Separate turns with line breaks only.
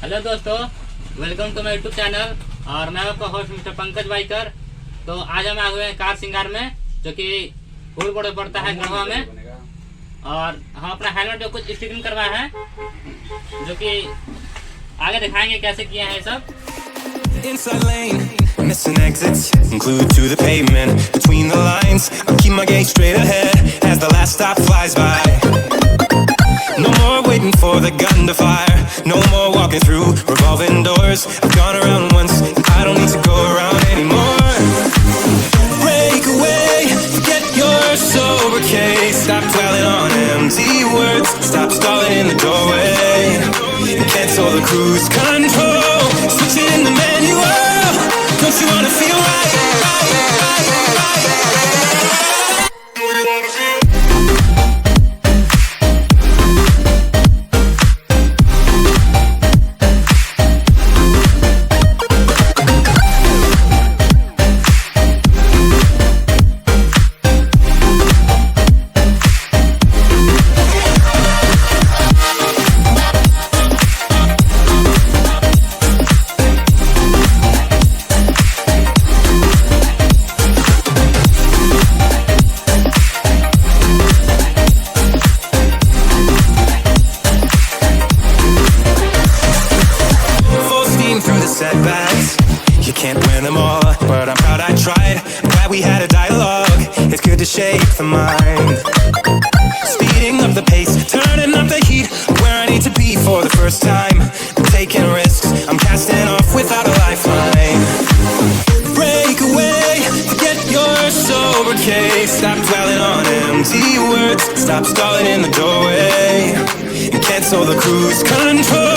Hello दोस्तों, welcome to my YouTube channel. और मैं आपका होस्ट मिस्टर पंकज बाइकर। तो आज हम आ गए हैं कार श्रृंगार में, जो कि फूल बोर्ड पड़ता है गढ़वा में। और हम अपना हेलमेट में कुछ स्टिचिंग करवाया है, जो कि आगे दिखाएंगे कैसे किया है सब।
Inside lane, missing exits, glued to the pavement. Between the lines, I'll keep my gaze straight ahead as the last stop flies by. No more waiting for the gun to fire. No more walking through revolving doors. I've gone around once, I don't need to go around anymore. Break away, forget your sober case. Stop dwelling on empty words. Stop stalling in the doorway. And cancel the cruise control. Switch it in the manual. Don't you wanna feel right? Setbacks, you can't win them all, but I'm proud I tried. I'm glad we had a dialogue. It's good to shake the mind. Speeding up the pace, turning up the heat, where I need to be for the first time. I'm taking risks, I'm casting off without a lifeline. Break away, forget your sober case. Stop dwelling on empty words. Stop stalling in the doorway and cancel the cruise control.